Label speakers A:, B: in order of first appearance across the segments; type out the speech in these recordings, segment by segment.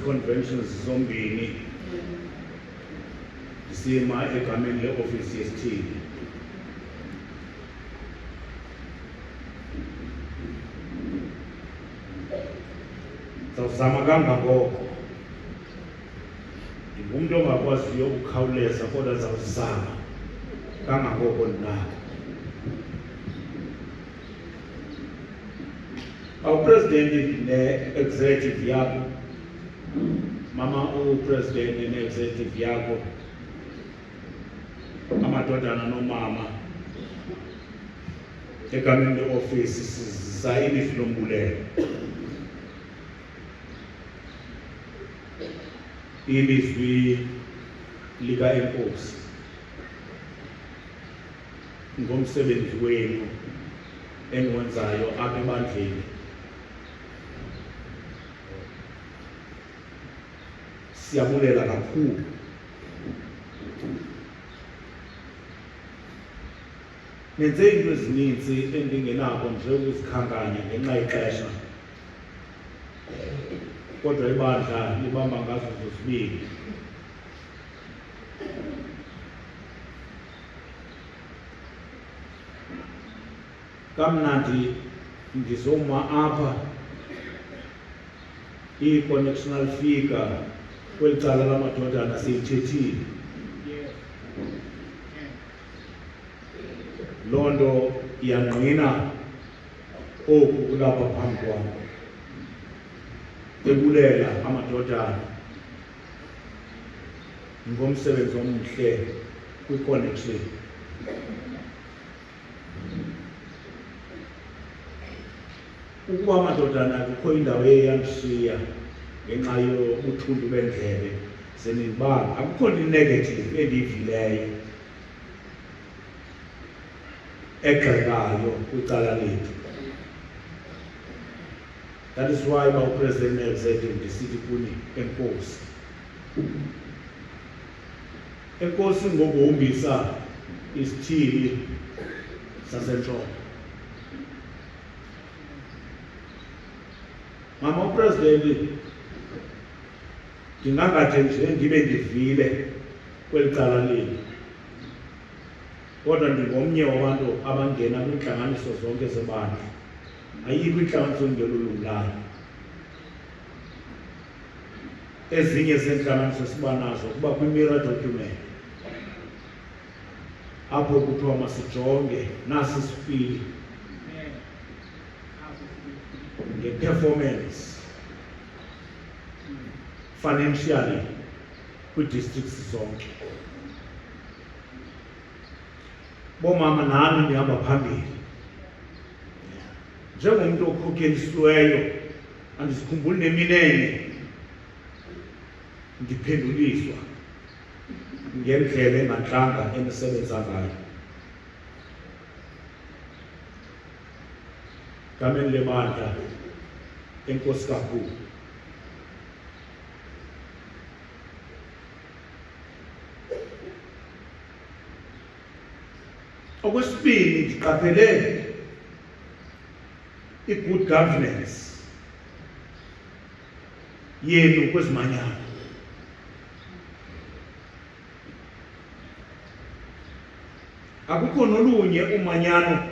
A: conventions zombini sima egameni le-ofisi yesithili. Sawuzama kangangoko. Ndingumuntu ongakwaziyo ukukhawuleza kodwa zawuzama kangangoko ndinako. President ne-executive yakho, mama upresident ne-executive yakho, amadodana nomama egameni le-ofisi siza ilifi lombulelo. Ilizwi lika-Enkosi ngomsebenzi wenu eniwenzayo apha ebandleni. Siyabulela kakhulu. Nenze into ezininzi endingenako nje ukuzikhankanya ngenxa yexesha, kodwa ibandla libamba ngazo zozibini. Kamnandi ndizoma apha i-connectional figure kweli cala lamadodana siyithethile. Loo nto iyangqina oku kulapha phambi kwam, ebulela amadodana ngomsebenzi omhle kwi-connection. Ukuba amadodana kukho indawo eyandishiya ngenxa yobuthundu bendlebe zenibanga, akukho nto negative endiyivileyo egxekayo kwicala lethu. That is why uPresident ne-executive ndisithi kuni Enkosi. Enkosi ngokuhombisa isithili saseNtshona. Mama uPresident, ndingangade nje ndibe ndivile kweli cala leli, kodwa ndingomnye wabantu abangena kwiintlanganiso zonke zebandla. Ayikho intlanganiso engelulungayo. Ezinye zeentlanganiso siba nazo kuba kwi-mirror document apho kuthiwa masijonge nasi isipili nge-performance financially kwi-districts zonke. Bomama nami ndihamba phambili njengomntu okhokhelisiweyo, andisikhumbuli nemini enye ndiphenduliswa ngendlela engantlanga endisebenza ngayo. Gameni lebandla, Enkosi kakhulu. Okwesibini, ndiqaphele i-good governance yenu kwezimanyano. Akukho nolunye umanyano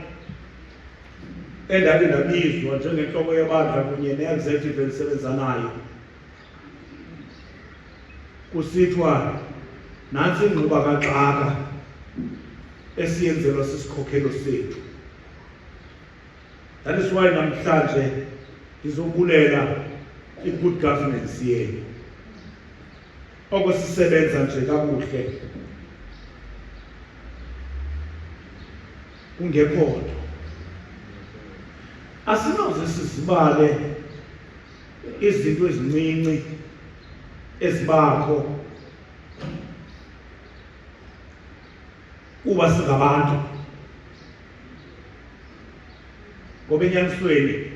A: endake ndabizwa njengentloko yebandla kunye ne-executive endisebenza nayo kusithiwa nantsi ingquba kaxaka esiyenzelwa sisikhokelo sethu. That is why namhlanje ndizobulela i-good governance yenu. Oko sisebenza nje kakuhle kungekho nto. Asinoze sizibale izinto ezincinci ezibakho kuba singabantu. Ngoba enyanisweni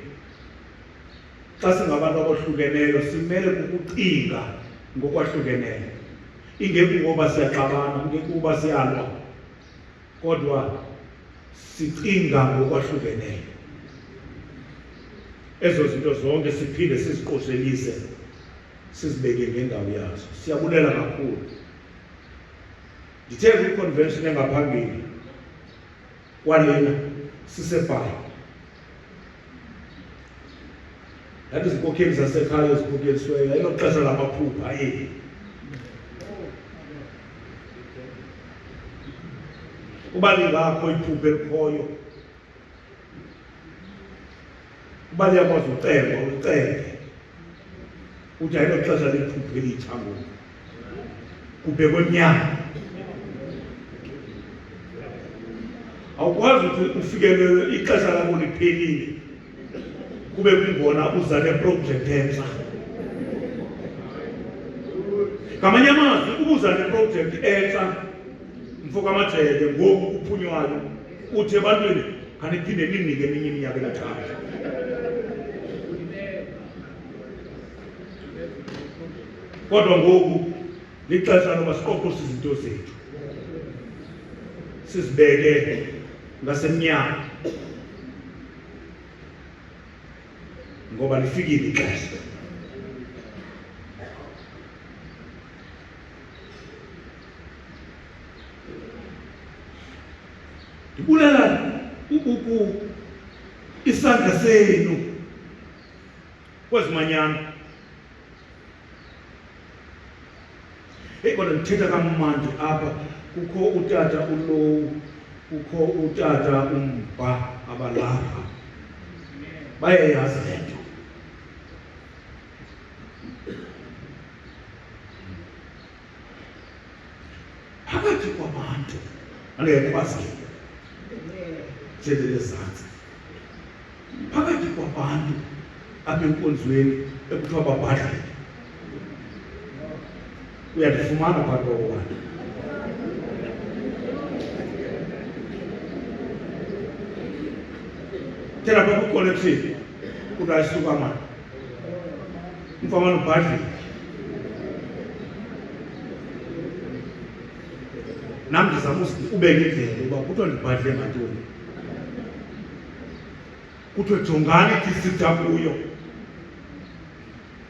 A: xa singabantu abohlukeneyo simele kukucinga ngokwahlukeneyo. Ingekuba siyaxabana, ingekuba siyalwa, kodwa sicinga ngokwahlukeneyo. Ezo zinto zonke siphinde siziqoshelise sizibeke ngendawo yazo. Siyabulela kakhulu. Ndithe kwi-convention engaphambili kwalena siseBhayi, yathi izinkokheli zasekhaya ezikhokhelisiweyo ayilo xesha lamaphupha eli. Uba lingakho iphupha elikhoyo, uba liyakwazi ucengwa ucenge uthi ayilo xesha lephupha elitsha ngoku, kubhekwe emnyama. Awukwazi ukuthi ufikelele ixesha lakho liphelile kube kungona uza neprojekthi entsha. Ngamanye amazwi, ukuza neprojekthi entsha mfo kaMajeke ngoku uphunywayo uthi ebantwini khaniphinde ninike eminye iminyaka emithathu. Kodwa ngoku lixesha loba siqoqose izinto zethu, sizibeke ngasemnyama, ngoba lifikile ixesha. Ndibulela isandla senu kwezimanyano. Kodwa ndithetha kamandi apha, kukho utata uLowu, kukho utata uMba abalapha, bayayazi le nto. Phakathi kwabantu angeke bazile thethe ezantsi, phakathi kwabantu apha enkonzweni ekuthiwa babhadlile, uyandifumana phakathi kwabantu. Tell about who collected. Could I Superman? Informal badly. Nam disamus ubengile uba kuthiwa ndibhadle ngantoni. Kuthiwe jongani tisitha kuyo.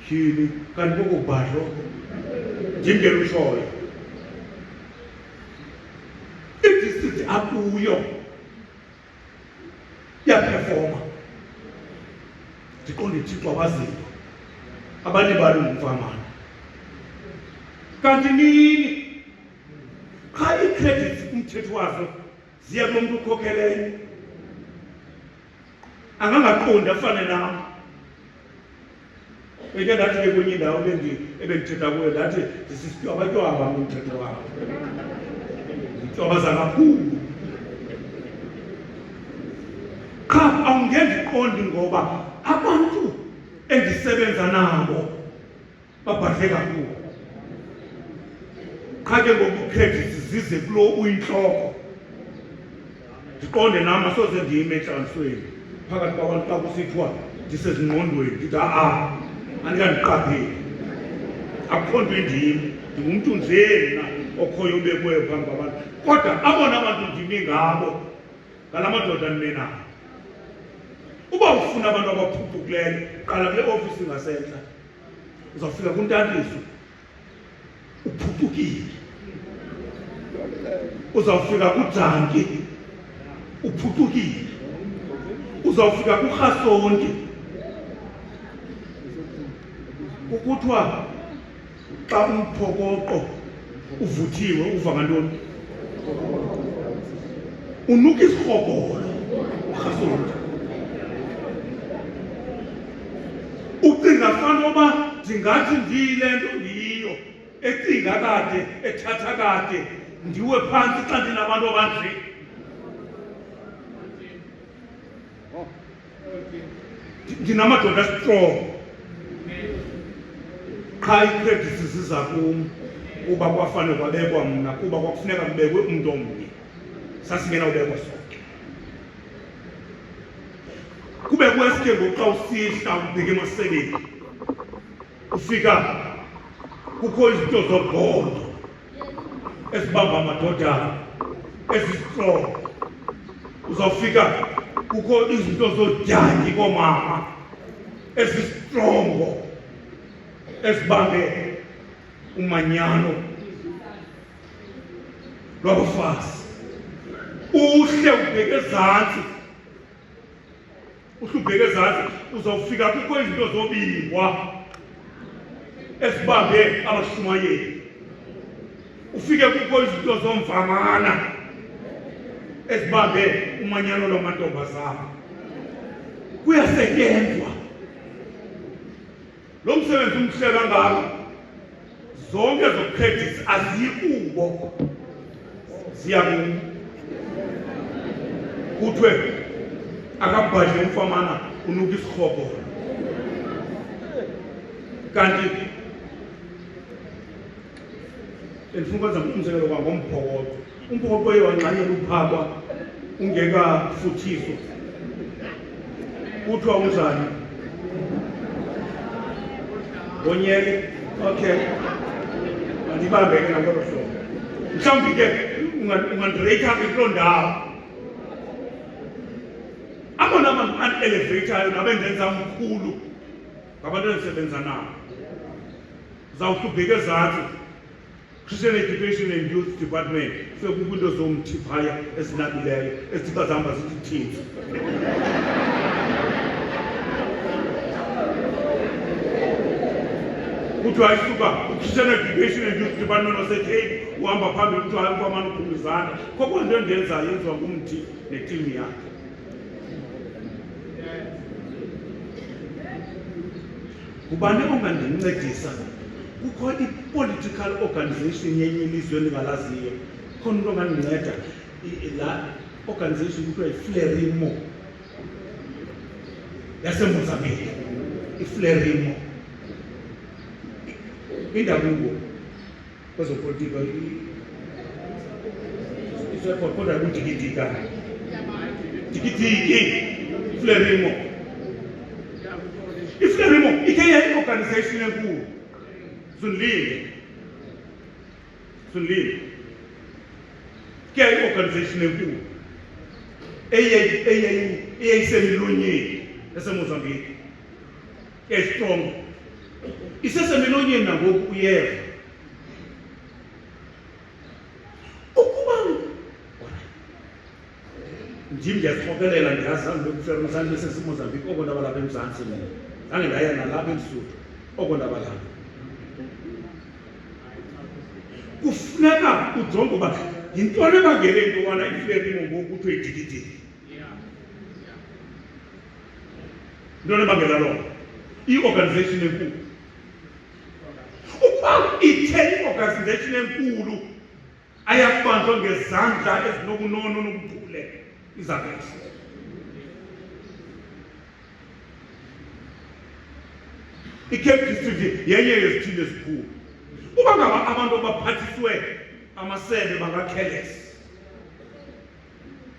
A: Tyhini kanti kokubhadlo ndingelushoyo. Idisithi akuyo yaperforma. Ndiqonde Thixo abazinto abanye balo ngumfamana. Kanti nini xa ii-credits umthetho wazo ziya kulo mntu ukhokheleyo, angangaqondi afane nam. Beke ndathi ke kwenye indawo ebendithetha kuyo ndathi ndisisityobatywaba umthetho wabo, ndityobaza kakhulu. Qha awungendiqondi ngoba abantu endisebenza nabo babhadle kakhulu. Qha ke ngoku ii-credits zize kulo uyintloko. Ndiqonde nam asoze ndiyime entlantlisweni phakathi kwabantu xa kusithiwa ndisezingqondweni, ndithi andikandiqapheli, akukho nto endiyimi, ndingumntu nje mna okhoyo obekweyo phambi kwabantu. Kodwa abona abantu ndimi ngabo ngala madoda ndime nawo. Uba ufuna abantu abaphuphukileyo, qala kule ofisi ngasentla, uzawufika kuntandiso uphuphukile. Uzawufika kuJanki uphuphukile. Uzawufika kuRhasonke ukuthiwa xa umphokoqo uvuthiwe uva ngantoni? Unuka isikrokolo uRhasonke. Ucinga fana uba ndingathi ndiyile nto ndiyiyo, ecinga kade, ethatha kade, ndiwe phantsi xa ndinabantu abanje. Ndinamadoda strong. Qha ii-credits ziza kum kuba kwafane kwabekwa mna, kuba kwakufuneka kubekwe umntu omnye, sasingenawubekwa sonke. Kube kwesike ngoku xa usihla ubheke emasebeni ufika kukho izinto zobhondo ezibamba amadoda ezistrong. Uzawufika kukho izinto zodyanyi koomama ezistrongo esibambe umanyano lwabafazi. Uhle ubheke ezantsi, uzawufika kukho izinto zobingwa esibambe abashumayeli. Ufike kukho izinto zomvamana esibambe umanyano lwamantombazana. Kuyasetyenzwa lo msebenzi umhle kangaka. Zonke zokucredits azikubo, ziyakum. Kuthiwe akabhadle umfamana unuka isirhobho. Kanti ndifuna ukwenza umzekelo ngomphokoqo. Umphokoqo uye wancanyela uphakwa ungekafuthiswa. Kuthiwa unjani? Onyele? Okay. Andibambeke ngolo hlobo. Mhlawumbi ke ungandireyitha kuloo ndawo. Abona abantu ane-elevatayo nabendenza mkhulu ngabantu endisebenza nabo. Uzawuhlubheka ezantsi, Christian Education and Youth Department, so kukho into zomthi phaya ezinabileyo ezithi xa zihamba zithi thina. Kuthiwa isuka uChristian Education and Youth Department waseTheku uhamba phambili kuthiwa hayi umfamana uphumizana. Koko nto endenzayo yenziwa ngumthi netimu yakhe. Ubani ongandincedisa? Kukho i-political organization yenye ilizwe endingalaziyo. Khona umntu ongandinceda. La organization kuthiwa iFLERIMO yaseMozambique. iFLERIMO indabuko kwezopolitiko kodwa kudikitika iFLERIMO. iFLERIMO ike yayi-organization enkulu. Sunilile ke yayi-organization enkulu eyayisemilonyeni yaseMozambique, estrong. Isesemilonyeni nangoku uyeva. Ukuba ndim ndiyazirhokelela ndiyazi zange bekufera zange beseseMozambique, oko ndaba lapha eMzantsi mina. Zange ndaya nalapha eLesotho, oko ndaba lapha. Kufuneka ujonge uba yintoni ebangele into yobana iFLERIMO ngoku kuthiwe idikidiki. Yintoni ebangela loo nto? I-organization enkulu. Ukuba ithe i-organization enkulu ayakubanjwa ngezandla ezinobunono nobuchule, izakwenza. I-Cape District yenye yezithili ezikhulu. Uba ngaba abantu abaphathiswe amasebe bangakhelesa,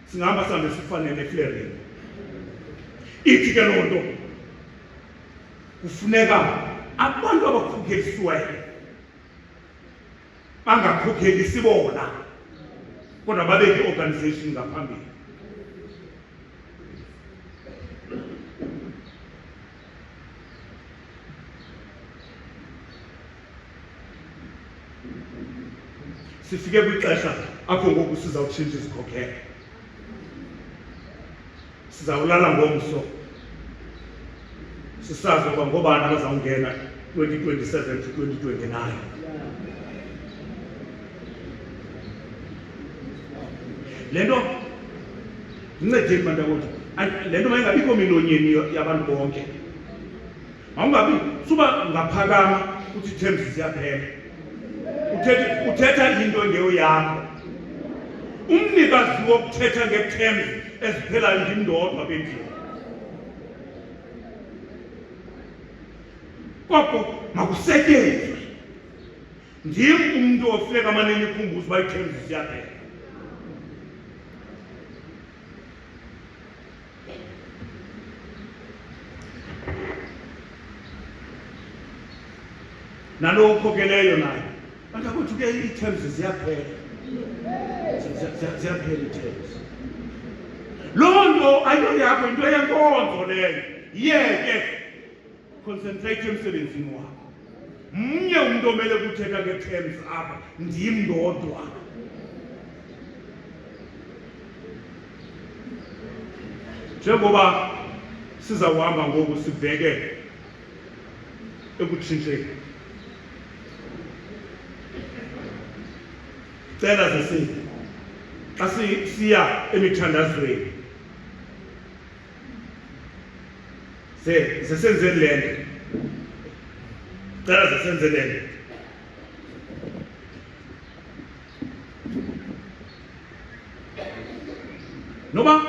A: singahamba sihambe sifanele eFLERIMO. Ithi ke loo nto kufuneka abantu abakhokhelisiweyo bangakhokhelisi bona, kodwa babeke i-organization ngaphambili. Sifike kwixesha apho ngoku sizawutshintsha izikhokelo. Sizawulala ngomso, sisazi ukuba ngobani abazawungena 2027 to 2029. Le nto ndincedeni bantakwethu, le nto mayingabikho milonyeni yabantu bonke. Mawungabi suba ngaphakama uthi terms ziyaphela. Uthetha into engeyoyakho. Umnikazi wokuthetha nge-terms eziphelayo ndim ndodwa apha endlini. Koko makusetyenzwe. Ndim umntu ofuneka amane nikhumbuza uba ii-terms ziyaphela. Nalo ukhokeleyo naye. Bantakwethu ke ii-terms ziyaphela. Ziyaphela ii-terms. Loo nto ayinto yakho, into yenkonzo leyo. Yeke concentrate emsebenzini wakho. mnye umuntu omele kuthetha nge-terms apha ndim ndodwa. Njengoba sizawuhamba ngoku sibheke ekutshintsheni, cela zesithi xa siya emithandazweni sesenze le nto, cela zesenze le nto. Noba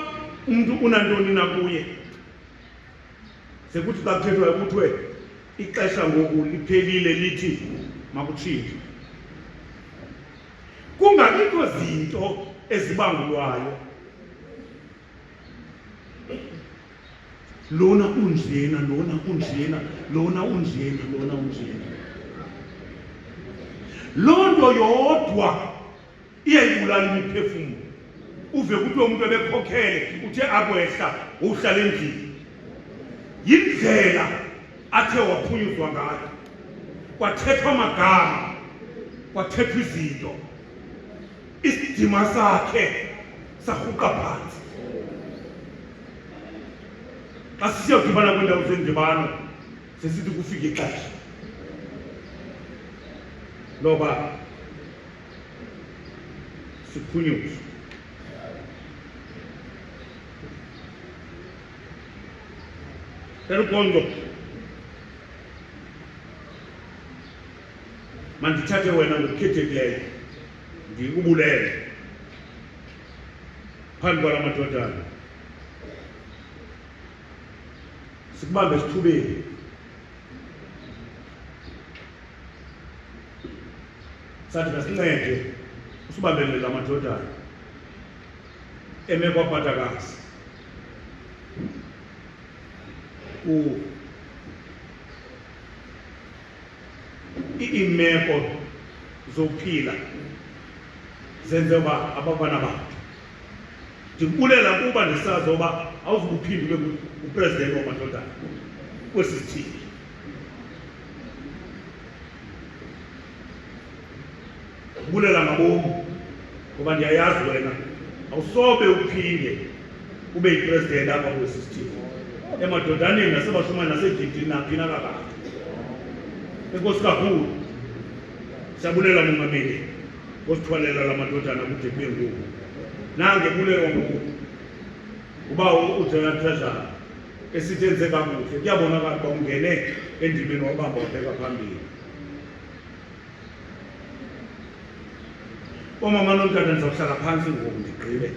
A: umuntu unantoni na kuye, sekuthi xa kuthethwayo kuthiwe ixesha ngoku liphelile lithi makutshintshe. Kungabikho zinto ezibangulwayo, lona unjena, lona unjena, lona unjena, lona unjena. Loo nto yodwa iyayibulala imiphefumlo. Uve kuthiwe umuntu ebekhokhele uthe akwehla uhlala endlini, yindlela athe waphunyuzwa ngayo, kwathethwa amagama, kwathethwa izinto, isidima sakhe sarhuqa phantsi. Xa sisiyodibana kwiindawo zendibano sesithi kufika ixesha loba siphunyuzwe. Elukonzo mandithathe wena ngokukhethekileyo ndikubulele phambi kwala madodana, sikubambe esithubeni. Sathi kasincede usibambele la madodana eme kwaphathakazi iimeko zokuphila zenze uba abafana bantu. Ndikubulela kuba ndisazi uba awuzukuphinde ube upresidenti wamadodana kwesi sithili. Ndikubulela ngabomi ngoba ndiyayazi wena awusobe uphinde ube yipresidenti apha kwesi sithili, emadodaneni nasebashumane nasegidini naphi na kakade. Enkosi kakhulu, siyabulela Mongameli ngosithwalela la madodana kude kube ngoku. Nange bulelwa ngoku uba uJohn Treasure esithi enze kakuhle, kuyabonakala uba ungene endimeni wabamba wabheka phambili. Omama nontata ndizawuhlala phantsi ngoku ndigqibe.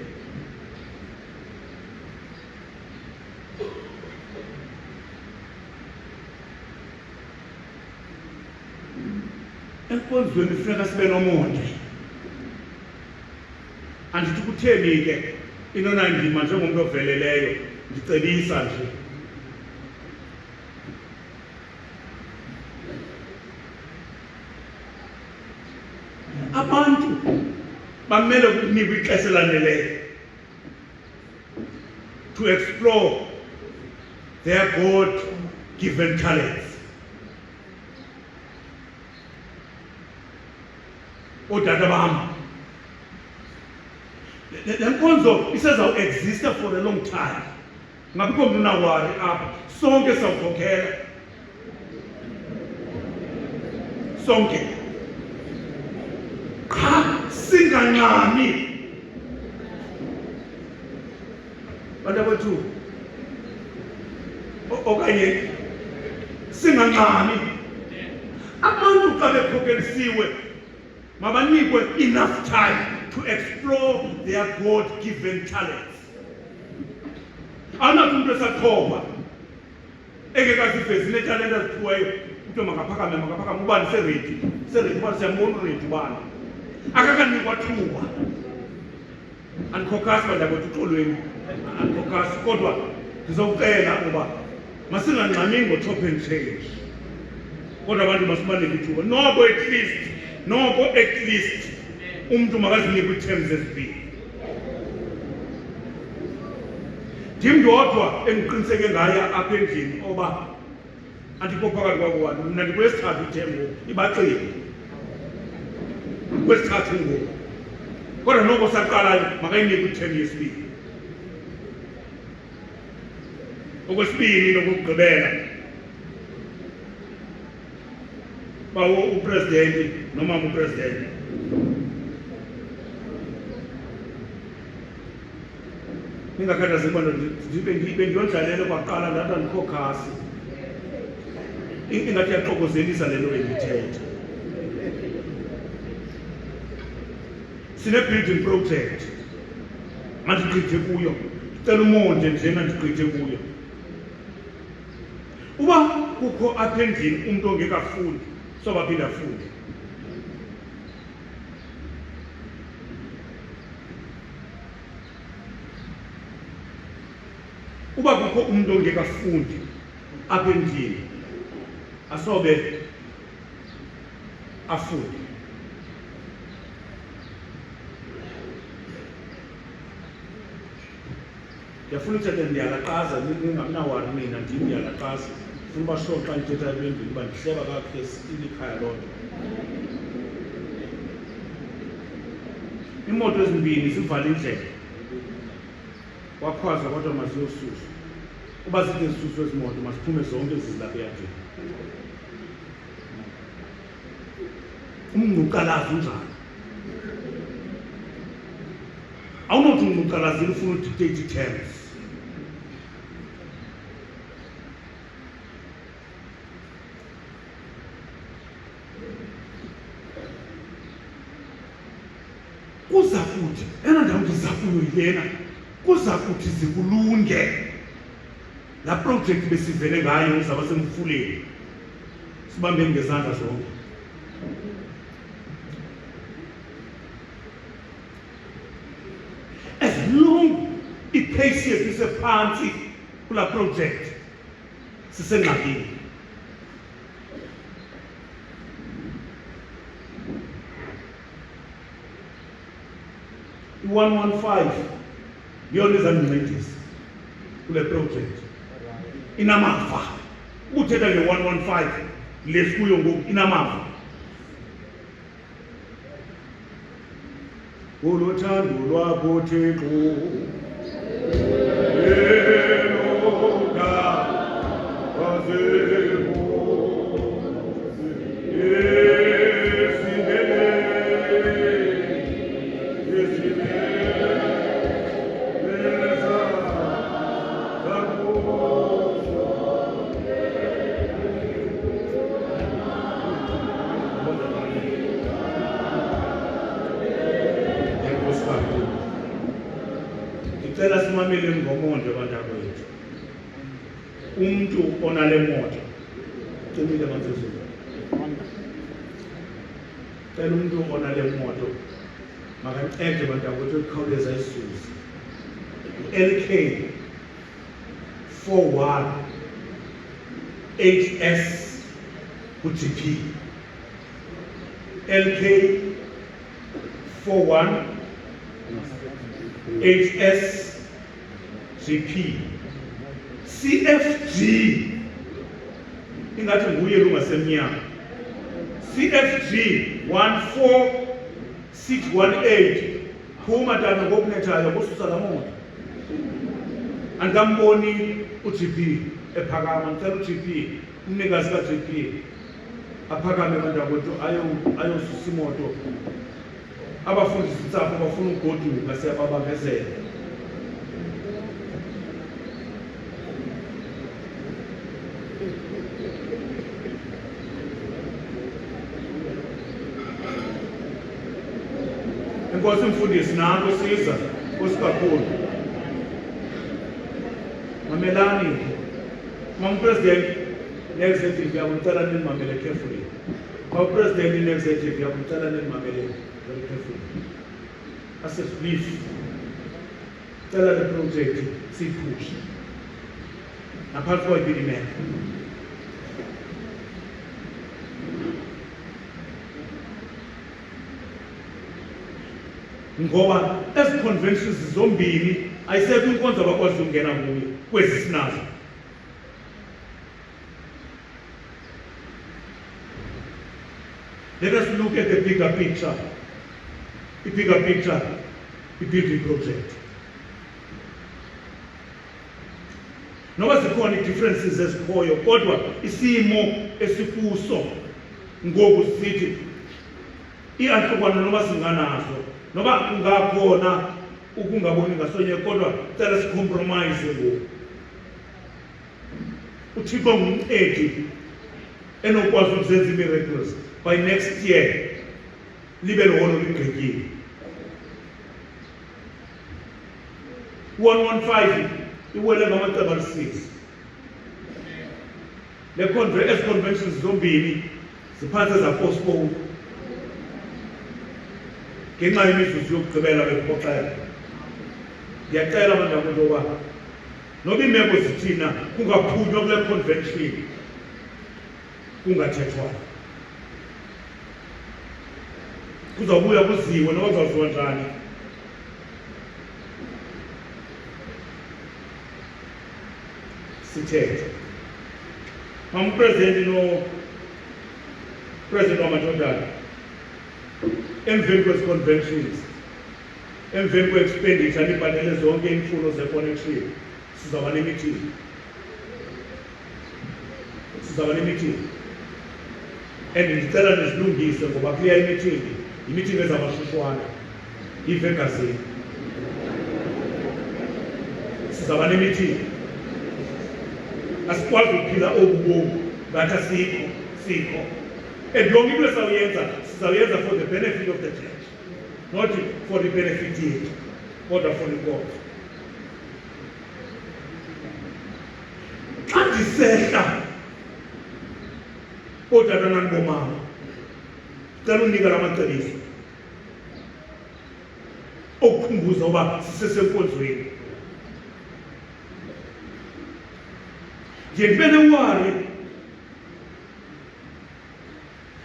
A: Enkonzweni funeka sibe nomonde. Andithi kutheni ke inona ndima njengomntu oveleleyo ndicebisa nje. Abantu bamele ukunikwa ixesha elaneleyo to explore their God-given talents. Ootata bam, le nkonzo isezawuexista for a long time. Ngabikho mntu unawari apha, sonke sawukhokhela, sonke. Qha singancami bantu bethu, okanye singancami. Abantu xa bekhokhelisiwe mabanikwe enough time to explore their God-given talents. Anathi umuntu esaqhoba engekazivezi netalent aziphiweyo, umuntu makaphakame ubani seredi uba siyambona uredi ubani, akakanikwa thuba. Andikhokhasi bantakwethu uxolweni, andikhokhasi, kodwa ndizawucela uba masingangxami ngo-chop and change, kodwa abantu masibanike ithuba. Noko at least umuntu makazinikwe ii-terms ezibini. Ndim ndodwa endiqiniseke ngaye apha endlini oba andikho phakathi kwako-1 mna ndikwesithathu ithemu ngoku ibacile kwesithathu ngoku kodwa noko saqalayo makayinike ithemu yesibili okwesibili nokugqibela bawo upresidenti nomama upresidenti ningakhathazeki bana bendiyondlalele kwaqala ndathi andikho khasi ingathi yaxokozelisa le nto bendithetha sine-building project andigqithe kuyo cela umonde njena ndigqithe kuyo uba kukho apha endlini umntu ongekafundi sobaphinda afunde uba kukho umntu ongekafundi apha endlini asobe afunde ndiyafuna uthetha ndiyalaqaza ningamnawani mina ndim ndiyalaqaza funa uba sure xa ndithetha ebendlini uba ndihleba kakuhle ilikhaya loo nto imoto ezimbini zivala indlela wakhwaza kodwa maziyosuswa uba zithi zisuswe ezi moto masiphume zonke zizilapha eyadini umncucalazi unjani awunothi umncucalazini ufuna udictate terms kuza kuthi ena ndawo ndiza kuyo yilena kuza kuthi zikulunge laa project besivele ngayo uzaba semfuleni sibambeni ngezandla zonke as long i-payslip isephansi kulaa project sisengxakini i-115 yona izandincedisa kule project inamava ukuthetha nge-115 lesikuyo ngoku inamava uluthando lwakho Thixo eloka wazebo Cela simamele ngomonde bantakwethu umuntu onale moto cimile mansizulu cela umuntu onale moto makancede bantakwethu ukukhawuleza isisusi LK 41 HS ku-GP LK 41 HS GP CFG ingathi nguye lungasemnyama CFG 14618 phuma tata ngokunethayo kususa la moto andikamboni uGP ephakama ngicela uGP umnikazi kaGP aphakame bantakwethu ayosusa imoto abafundisi insapho bafuna ugoduka siyababambezela Enkosi mfundisi nanto siza osikakhulu mamelani president ne-executive yakucela nimamele carefully president ne-executive yakucela nimamele very carefully as a brief cela le project siyipush naphansi kwayibili ngoba ezi conventions zombini ayisekho inkonzo abakwazi ukungena kuyo kwezi sinazo look at the bigger picture. The bigger picture, the building project. Noba zikhona i-differences ezikhoyo, kodwa isimo esikuso ngoku sithi iyahlukana noba singanazo, noba kungakhona ukungaboni ngasonye, kodwa cela sicompromise ngoku. uThixo ngumqedi enokwazi ukuzenza i-miracles. By next year libe liholo ligqityiwe. 115 iwele ngamacebo ali-6. Ezi conventions zombini ziphantse zapostpone ngenxa yemizuzu yokugqibela bephoxela. Ndiyacela abantwana into yoba noba iimeko zithina kungaphunywa kule convention kungathethwana. Kuzawubuya kuziwe noba kuzawuziwa njani. Sithethe. President wamathodana emveni kwezi conventions, emveni kwe-expenditure nibhatele zonke iimfuno ze-connection, sizawuba nemeeting. And ndicela nizilungise ngoba kuleya imeeting ezabashushwana ivegasini. Sizawuba nemeeting. Asikwazi ukuphila obu bomu ngathi asikho. And yonke into sizawuyenza for the benefit of the church, not for the benefit yethu, kodwa for the God. Xa ndisehla ootata nanibomama, cela unika la macebiso okukhumbuza uba sisesenkonzweni. Ndiye ndibe newari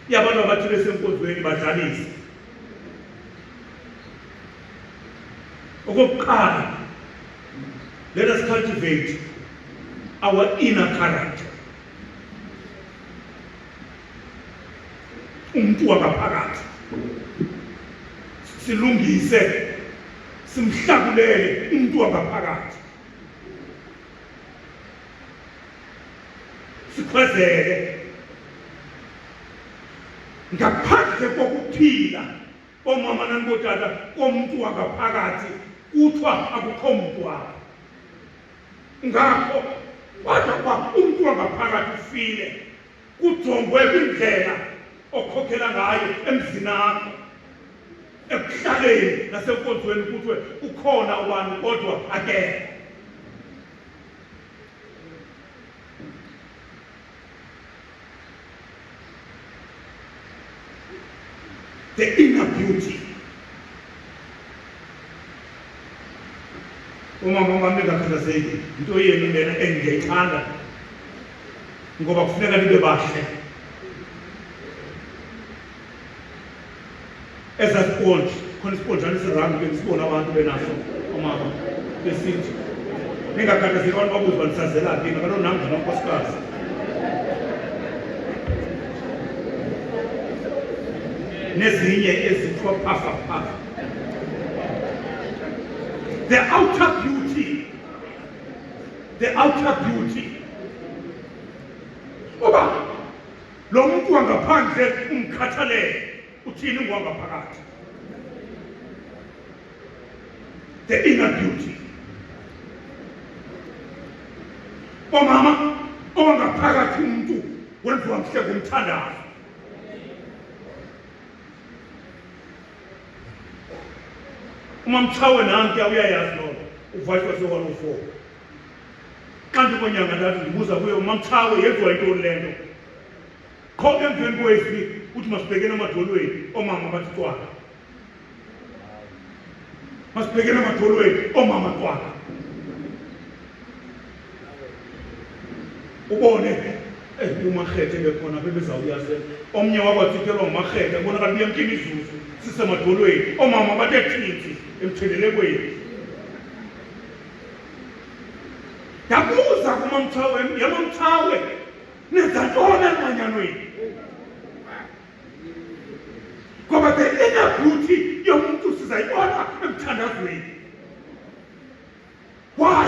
A: yabantu abathi besenkonzweni badlalise. Okokuqala, let us cultivate our inner character. Umuntu wangaphakathi silungise, simhlakulele umuntu wangaphakathi, sikhwezele ngaphandle kokuphila omama nanibotata komuntu wangaphakathi kuthiwa akukho mntwana. Ngakho wathi kwa umuntu wangaphakathi ufile kujongwe kwindlela okhokhela ngayo emzini akho, ekuhlaleni nasenkonzweni kuthiwe ukhona ubani kodwa akekho. The inner beauty. Umama wami ngakhathazeki into yenu lena engiyayithanda ngoba kufuneka nibe bahle. Ezasponge khona isponjana esirangu ke sibona abantu benaso omama besithi ningakhathazeki abantu babuze banisazela phi ngalo namdla nonkosikazi. Nezinye ezithiwa phafa. The outer beauty. Oba lo muntu wangaphandle umkhathalele uthini ngwangaphakathi. The inner beauty. Omama owangaphakathi umuntu wenziwa mhle ngumthandazo. Umamchawe nanti uyayazi lona uvayithi wase-104. Xa ndikonyanga ndathi ndibuza kuye umamchawe yenziwa yintoni le nto. Qho emveni kwesi uthi masibhekene emadolweni oomama bathi twala. Masibhekene emadolweni oomama twala. Ubone umarhethe bekhona bebezawuyazi omnye wakwathikelwa ngumarhethe kubonakala buyemka imizuzu sisemadolweni oomama bathe thithi emthelelekweni. Ndabuza kumamchawe, yamamchawe nenza ntoni emanyanweni? Ngoba the inner beauty yomuntu sizayibona emthandazweni. Why?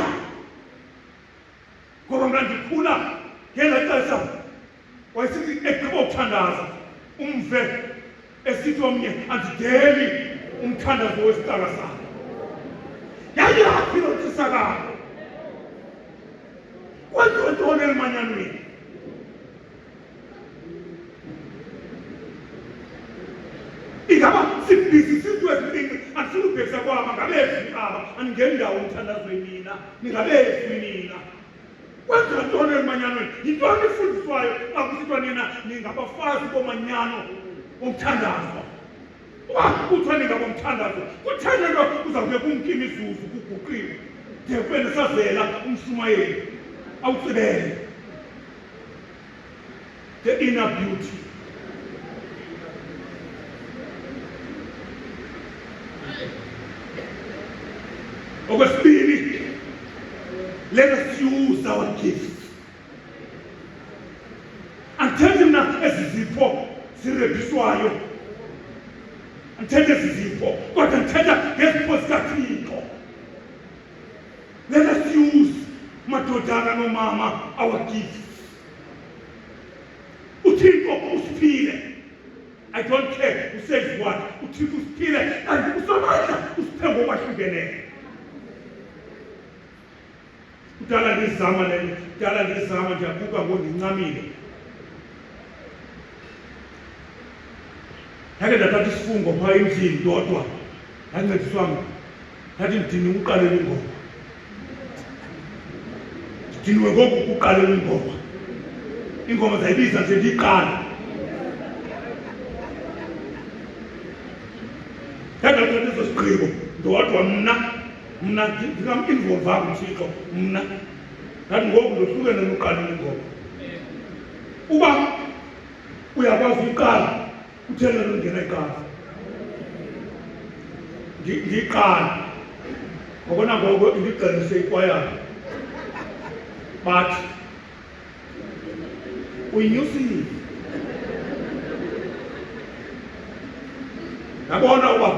A: Ngoba mna ndikhula ngela xesha wayesithi egqiba ukuthandaza umve esithi omnye andideli umthandazo wesitala sakhe. Yayaphi loo ntshisakalo? Kwenziwe ntoni emanyanweni? Ingaba sibhizi izinto ezininzi asilubhekisa kwaba ngabezwi aba andingendawo umthandazweni nina ningabezwi nina. Kwenziwe ntoni emanyanweni? Yintoni efundiswayo xa kusithiwa nina ningabafazi bomanyano womthandazo? Uba kuthiwa ningabomthandazo kutheni nto kuzawube kumke imizuzu kuguqiwe de kube nesazela umshumayeli awutsibele? The inner beauty. Okwesibili, let us use our gifts. Andithethi mna ezi zipho zirebhiswayo, andithetha ezi zipho, kodwa ndithetha ngezipho zikaThixo. Let us use, madodana nomama, our gifts. uThixo usiphile. I don't care who says what. uThixo usiphile and usamandla usiphe ngokwahlukeneyo. Kudala ngizama ndiyabuka ngondincamile. Yake ndathatha isifungo phaa endlini ndodwa, ndancediswa mna, ndathi ndidini ukuqalela ingoma. Ndidiniwe ngoku ukuqalela ingoma. Ingoma zayibiza nje ndiyiqala. Yake ndathatha eso sigqibo ndodwa mna ndingam-involva uThixo mna. Ndathi ngoku ndohlukene nokuqalela ingoma. Uba uyakwazi uyiqala, kuthele longena iqala. Ndiyiqala. Ngoko nangoko indigqelise ikwayana. But uyinyusile. Yabona uba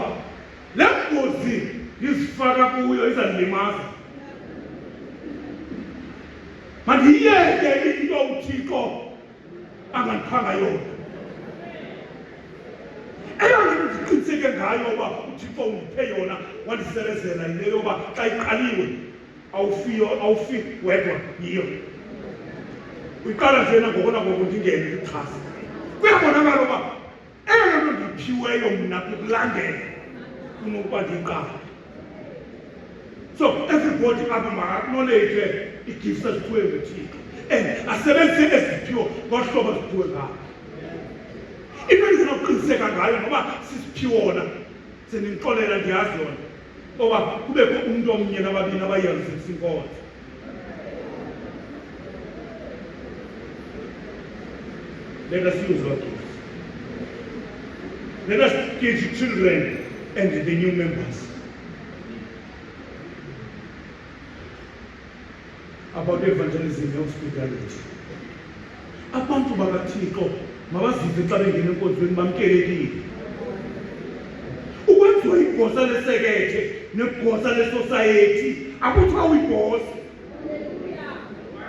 A: le ngozi ndizifaka kuyo izandilimaza. Mandiyeke into uThixo angandiphanga yona. Eyona nto ndiqiniseke ngayo uba uThixo undiphe yona wandiselezela yile yoba xa iqaliwe awufi wedwa yiyo. Uyiqala njena ngoko nangoko ndingene ndixhasa. Kuyabonakala uba eyona nto ndiphiweyo mna kukulandela kunokuba ndiyiqala. So everybody apha maka-acknowledge i-gifts eziphiwe nguThixo and asebenzise eziphiwo ngohlobo eziphiwe ngalo. Into endinokuqiniseka ngayo noba sisiphiwo wona sendindixolela ndiyazi yona oba kubekho umntu omnye nababini abayalisebenzisa inkonzo. Let us use our gifts. Let us teach children and the new members about evangelism and hospitality. Abantu bakaThixo mabazive xa bengena enkonzweni bamkelekile. Ukwenziwa igosa lesekethe negosa lesociety akuthiwa uyigosa,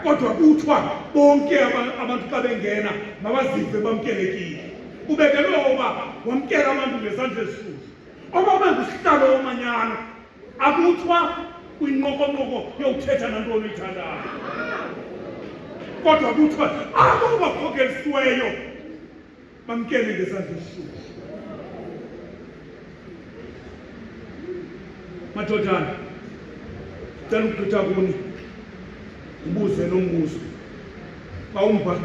A: kodwa kuthiwa bonke abantu xa bengena mabazive bamkelekile. Ubekelwe uba wamkela abantu ngesandla esishushu. Oba bengusihlalo womanyano akuthiwa uyinqokonqoko yokuthetha nantoni uyithandayo, kodwa kuthiwa abo bakhokelisiweyo bamkele ngesandla esishushu. Madodana, ndicela ukugqitha kuni ndibuze nombuzo. Xa umpha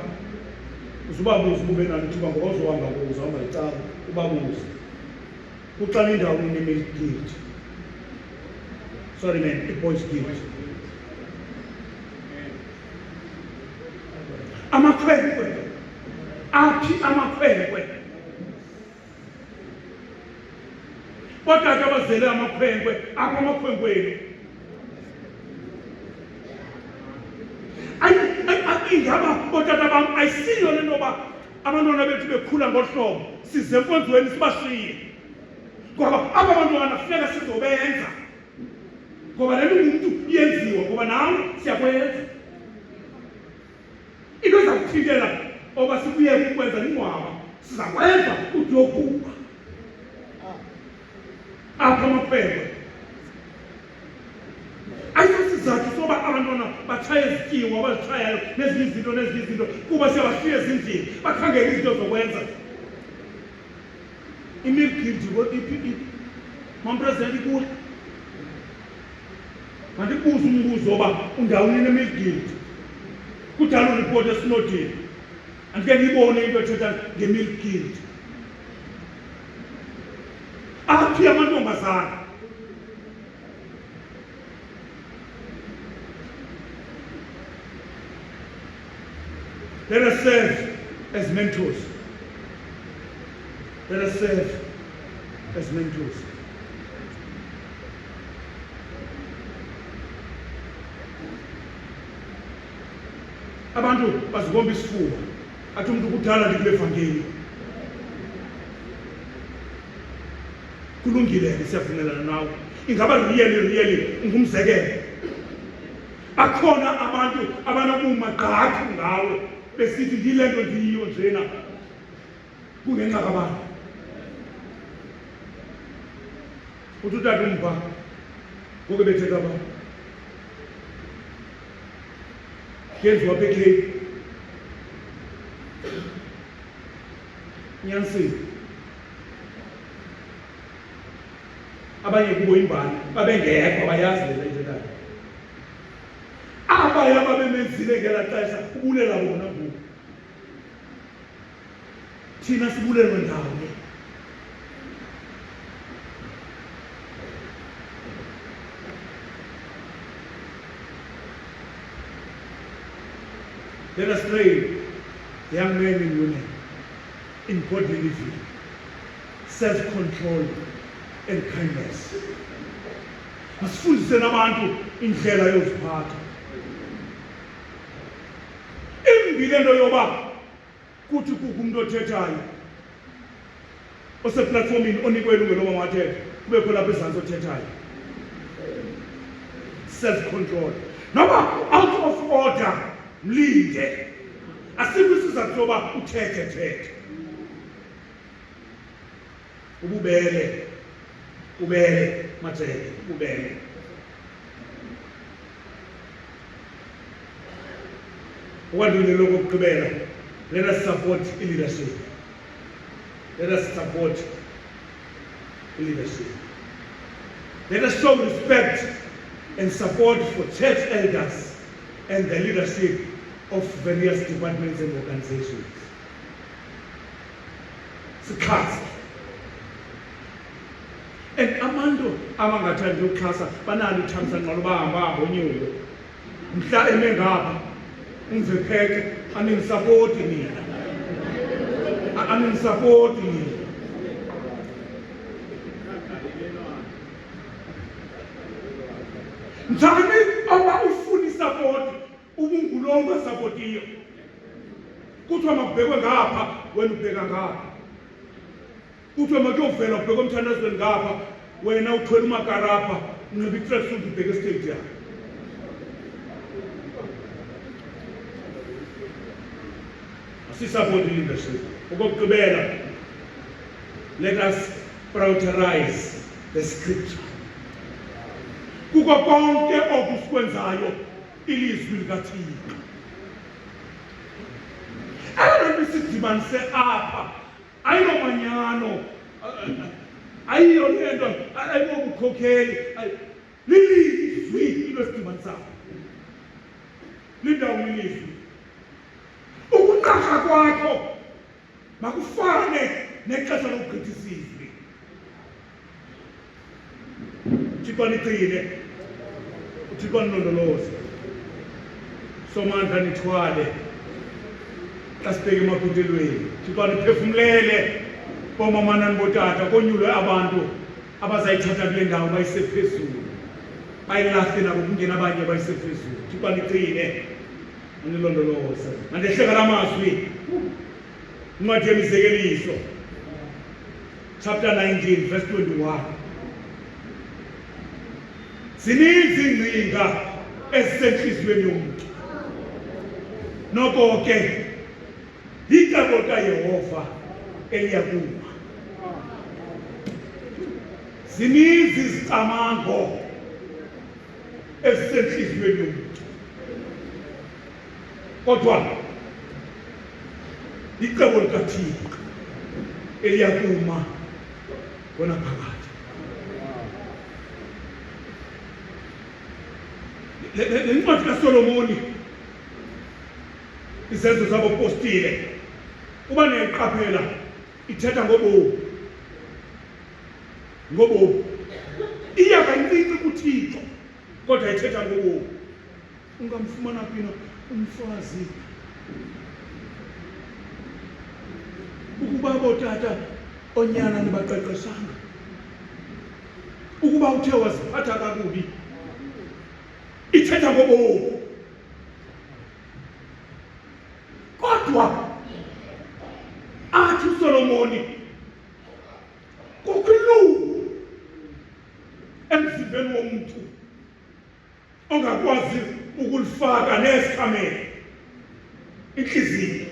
A: uzubabuza ube nalo ithuba ngoba uzohamba kuzo hamba icala ubabuze. Kuxana indawo ine-male gift. Sorry man, a-boys gift. Amakhwenkwe. Aphi amakhwenkwe? Ootata abazele amakhwenkwe apho amakhwenkweni. Ingaba ootata bam ayisiyo le nto yoba abantwana bethu bekhula ngohlobo size enkonzweni sibashiye ngoba aba bantwana kufuneka sizobenza ngoba le nto umuntu yenziwa ngoba nawe siyakwenza into ezakuthintela oba sikuyeka ukwenza ingcwaba sizakwenza uyokuba apha amakhwenkwe ayisizathu soba abantwana batshaya izityiwa abazitshayayo nezinye izinto kuba siyabashiya ezindlini bakhangela izinto zokwenza imilgildi mampresidenti kuwe mandikubuze umbuzo oba undawuni nemilgildi kudala uripoti esinodini andike ndiyibone into ethetha ngemilgildi aphi amantombazana let us serve as mentors. Let us serve as mentors. Abantu bazibomba isifuba athi umuntu kudala ndikule evangeli kulungile siyavumelana nawe ingaba really ngumzekelo akhona abantu abanobumaqathu ngawe besithi ndile nto ndiyiyo njena kungenxa kabantu uthi utata umpha ngoku bethetha abantu kenziwa apha ekheli nyanisini abanye kubo imbali babengekho abayazi le ithethayo abanye ababemenzile ngela xesha ubulela bona ngoku thina sibulelwe ndawonye let us train young men and women in godly living, self-control and kindness. Masifundise nabantu indlela yoziphatha. Imbi le nto yoba kuthi kukho umuntu othethayo oseplatformini onikwe ilungelo loba mathethe kubekho lapha ezantsi othethayo. Self-control. Noba out of order mlinde. Asikho isizathu soba uthethe. Ububele mathethe ububele. Okwandile lokugqibela, let us support leadership. Let us support leadership. Let us show respect and support for church elders and the leadership of various departments and organizations. Sikhathi. And abantu abangathandi ukuxhasa banalo ithamsanqa loba hamba ngonyulo. Mhla eme ngapha umvepheke aningisapoti mina. Aningisapoti mina. Njani oba ufuna isapoti ubungulonga sapotiyo. Kuthiwa makubhekwe ngapha wena ubheka ngapha. Kuthiwa makuyovela ubheka umthandazweni ngapha wena uthwele umakarapha unxiba i-tracksuit ubheka estadium. Asisupport leadership. Okokugqibela, let us prioritize the scripture. Kuko konke okusikwenzayo ilizwi likaThixo. Ayona sidibanise apha ayinomanyano ayiyo lento ayinobukhokheli lilizwi ilosidibanisana lindawo ilizwi ukuqasha kwakho makufane nexesha lokugqitha isizwe. Uthixo niqine, uthixo nilondoloze, somandla nithwale xa sibheke emaphuthelweni. Uthixo niphefumlele bomama nanibotata konyulwe abantu abazayithatha kule ndawo bayise phezulu bayilahle nabo kungena abanye bayise phezulu. Uthixo niqine, nilondoloze. Mandehleka la mazwi Incwadi yemizekeliso chapter 19 verse 21. Zininzi ingcinga ezisenhliziyweni yomuntu. Noko ke icebo kaYehova eliyakuma. Zininzi izicamango ezisenhliziyweni yomuntu. Kodwa icebo likaThixo eliyakuma kona phakathi. Le ncwadi kaSolomoni, izenzo zabapostile, uba niyayiqaphela ithetha ngobomi. Iya kancinci kuThixo kodwa ithetha ngobomi. Ungamfumana phi umfazi ukuba bootata onyana nibaqeqeshanga, ukuba uthe waziphatha kakubi, ithetha ngobomi. Kodwa athi uSolomoni kukho ilungu emzimbeni womuntu ongakwazi ukulifaka nesikhamelo, inhliziyo.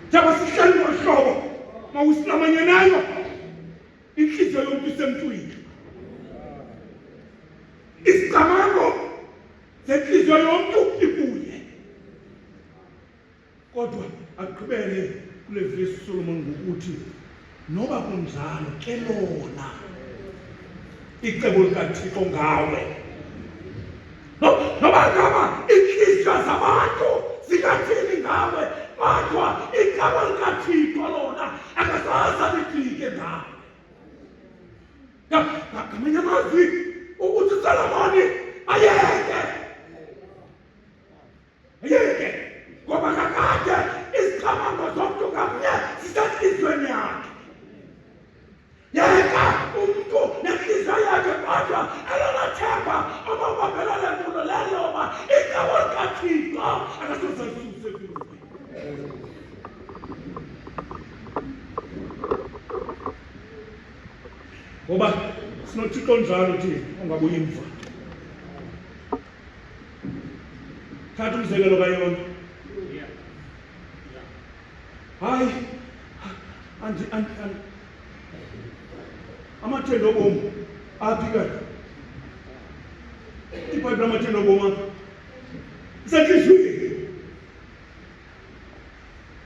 A: Njengoba sihleli ngohlobo mawusilamanye nayo, inhliziyo yomuntu isemntwini. Isicamango senhliziyo yomuntu ibuye. Kodwa aqhubele kule verse uSolomoni ngokuthi noba kunjalo ke lona icebo likaThixo ngawe. Noba ngaba inhliziyo zabantu zingathini ngawe, kodwa icebo likaThixo lona akazaza lifike ngawe. Ngamanye amazwi ukuthi uSolomoni ayeke ngoba kakade izicamango zomntu ngamnye zisenhliziyweni yakhe. Yeka umuntu nenhliziyo yakhe kodwa elanathemba amabambela lemfundo leloba icebo likaThixo akasoze lisuse kulo. Ngoba sinoThixo njalo thina ongabuyi mva. Thatha umzekelo kaYona. Hayi amathendo obomi aphi kanti? iBhayibhile amathendo obomi aphi? Isenhliziyweni.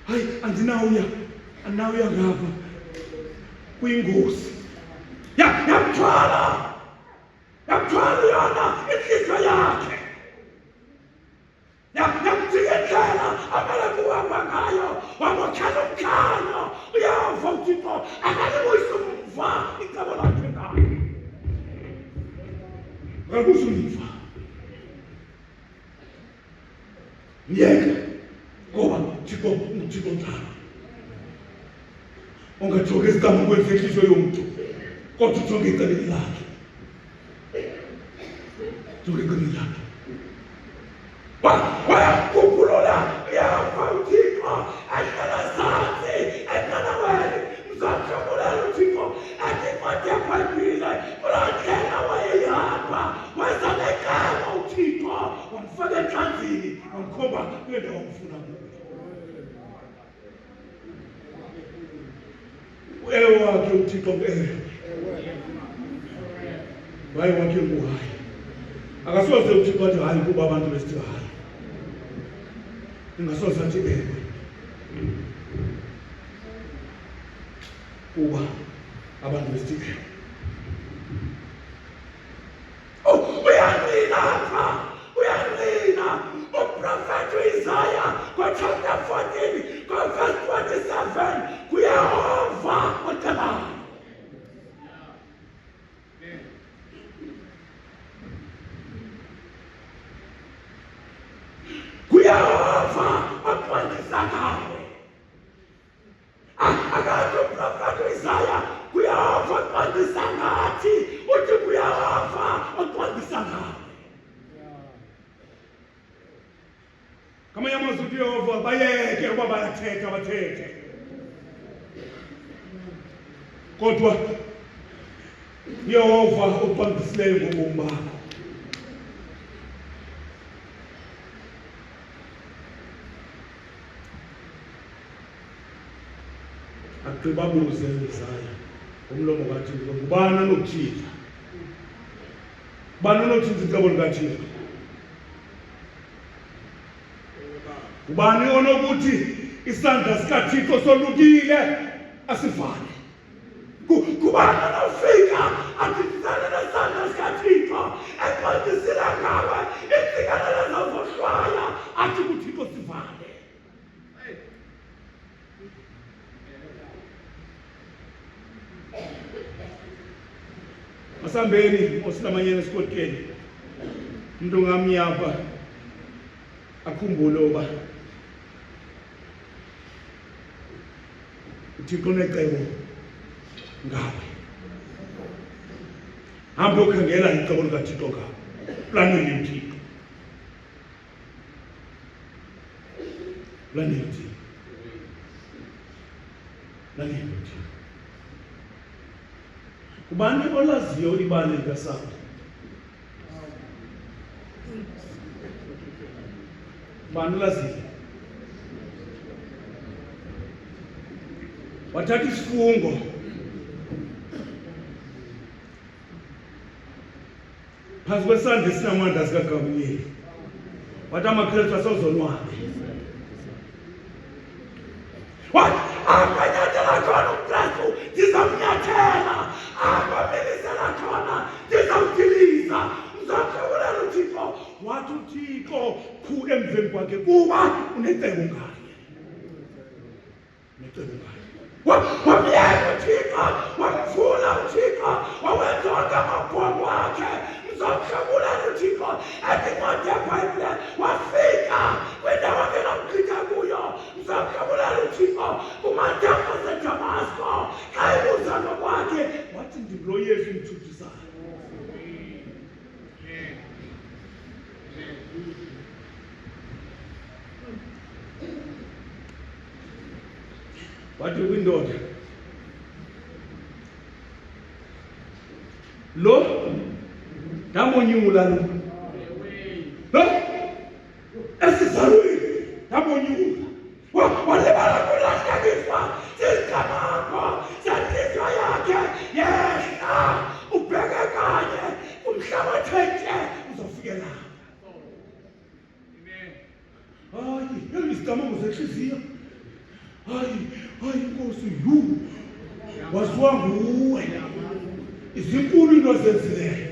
A: Hayi andinawuya ngapha kuyingozi. Yamthwala yona inhliziyo yakhe. Yamjikijela amele kuhamba ngayo, wamokhela umkhanyo. Uyava uThixo akalibuyisa umva icebo lakhe ngayo. Akabuyisa umva. Myeke ngoba uThixo njalo. Ungajogi esicamukweni senhliziyo yomuntu, kodwa ujonge eceleni lakhe. Jonge eceleni lakhe. Wayakukhulula uyava uThixo ahlala phansi enqanaweni. Mzamjabulela uThixo athi incwadi yeBhayibhile kulaa ndlela wayeyihamba wazamekela uThixo wamfaka enhlanzini wamkhomba kule ndawo amfuna kuyo. Wakhe uThixo waye wakhe nguhayi. Akasoze uThixo athi hayi kuba abantu besithi hayi. Ingasoze athi ewe kuba abantu besithi ewe. Uyangqina uprofethi Isaya chapter 14 verse 27 kuYehova othembayo. Kuyehova oqondisa ngawe. Akathi uprofethi Isaya kuyehova oqondisa ngathi, uthi kuyehova oqondisa ngawe. uthi Yehova bayeke uba bayathetha bathethe, kodwa Yehova uqondisileyo ngobomi bakho. Agqibabuze uZaya umlomo kaThixo, ngubani anokutshintsha? Ubani onotshintsha icebo likaThixo? Ubani onokuthi isandla sikaThixo solukile asivale? Kubani onofika athintisane nesandla sikaThixo eqondisile ngawe iintsikelelo zozohlwaya athi kuThixo sivale? Masambeni osilamanyeni esikotkeni, umuntu ngamnyapha akhumbule uba uThixo unecebo ngawe. Hambe ukhangela icebo likaThixo ngawe, planele uThixo, planele uThixo, planele uThixo. Ubani olaziyo ibali likaSawuli? Ubani olaziyo? Wathatha isifungo phansi kwesandla esinamandla sikaGabriyeli, wathi amaKristu asozonwabe. Akanyathela khona uKristu ndizamnyathela, akwamilisela khona ndizamdiliza, mzamhlobolela uThixo. Wathi uThixo qhu emveni kwakhe kuba unecebo ngaye, unecebo ngaye. Wamyeka uThixo, wamvula uThixo, wawenza wonke amabhongo wakhe, mzamhlobolela uThixo. Ezincwadi yeBhayibhile wafika kwindawo angenamgqitha kuyo, mzamhlobolela uThixo, kumathambo aseDamasko. Xa ebuza ngokwakhe wathi ndilo Yesu umthuthisayo. Wathi kwindoda lo ndamonyula lo esizalweni ndamonyula, walibala kulahlekiswa zizicamango zenhliziyo yakhe. Yehla ubheke kanye umhlaba thethe uzofikelela. Hayi izicamango zenhliziyo, hayi Nkosi, waziwa nguwe. Izinkulu into azenzileyo.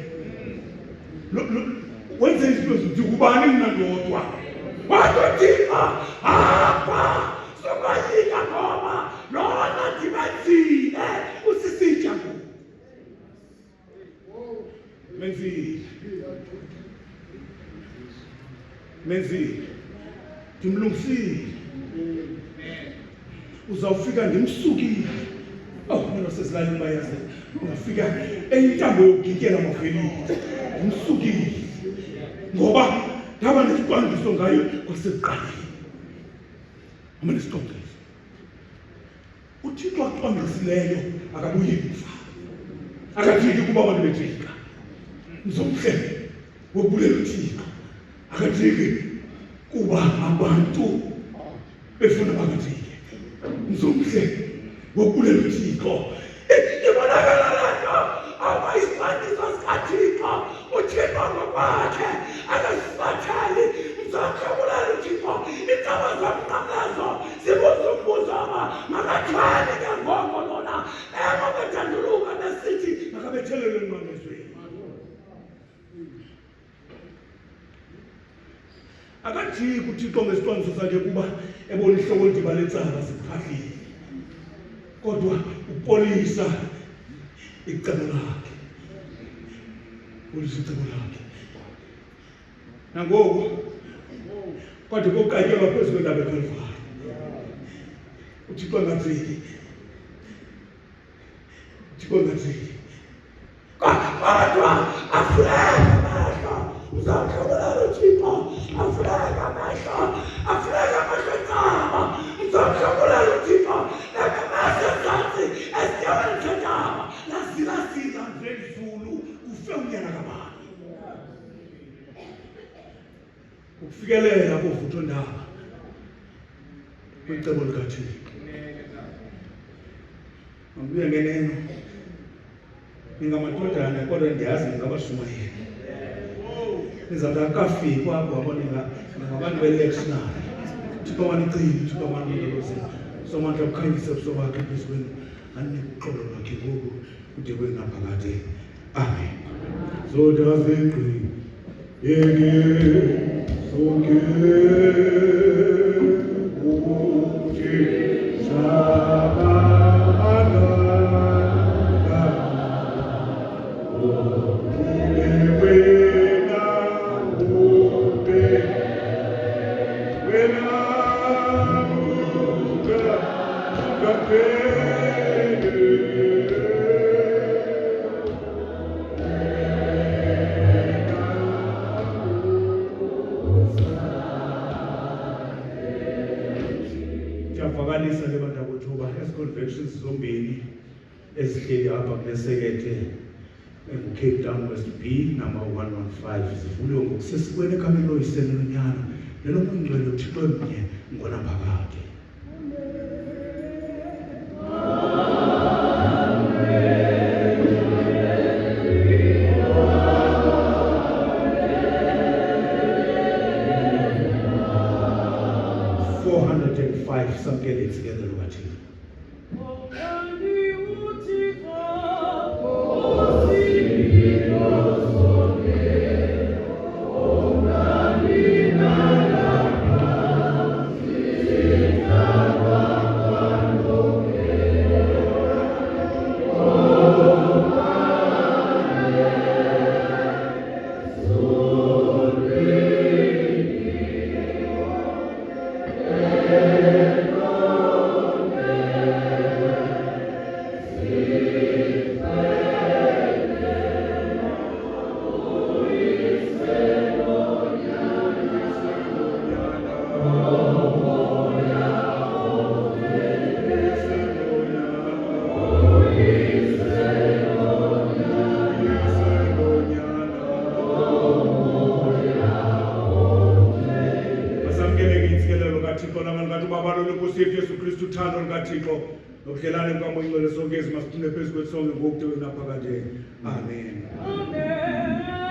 A: Wenze izinto ezinti kubani mna ndodwa? Wathithika apha sokwayika ngoba lona ndimenzile usisitsha ngoku. Menzile ndimlungisile, uzawufika ndimsukile. Mina sezilalini bayazi ungafika eyintambo yokugikela amavelile, ndimsukile ngoba ndaba nesicwangciso ngayo kwasekuqaleni. Ama nesicwangciso uThixo acwangcisileyo akabuyi kufa, akathiki kuba abantu bejika. Mzomhle wokubulela uThixo, akathiki kuba abantu befuna bakathike. Mzomhle wokubulela uThixo, ibonakala lapho abayisibandisa sikaThixo. uThixo ngokwakhe akasibathali. Mzamhlobolela uThixo, iindaba zomnqamlezo zibuza umbuzo makathwale ke ngoko lona makathanduluka nesithi makabethelele emnqamlezweni. Akajiki uThixo ngesicwangciso sakhe kuba ebona ihlobo ndiba lentsaba ziphahlile, kodwa upolisa icebo lakhe, upolisa icebo lakhe. Nangoku kwade kokatyelwa phezu kwendaba eKalvari, uThixo angathini, uThixo angathini, kodwa afuleka amehlo. Uzamhlobolela uThixo, afuleka amehlo, afuleka amehlo. asezantsi esityabeni sentaba lazilazila nzenzulu kufe unyana kabani ukufikelela kovuthondaba kwicebo likaThixo. Angibuye ngeneno ningamadodana kodwa ndiyazi ngingabashumayeli nizawuthi akafiki kwabo ngabantu be-electionary Thixo wanicima Thixo wanicilozela somandla kukhanyise ubuso bakhe phezu kwenu anike uxolo lwakhe ngoku kude kwenaphakade. Amen. Zonke azengqini yeke sonke uthi sabana Ndiyakuvakalisa le bantu akwethuba ezi-conventions zombini ezihleli apha kunesekethe engu-Cape Town West B number 115 zivuliwe ngokusesikweni ekameni loyisene lonyana nelobungcwele uThixo emnye ngonaphakade. Samkele together lokathini. Nobudlelwane bukaMoya Ngcwele sonke ezimasithune phezu kwesonke ngoku naphakade. Amen. Amen.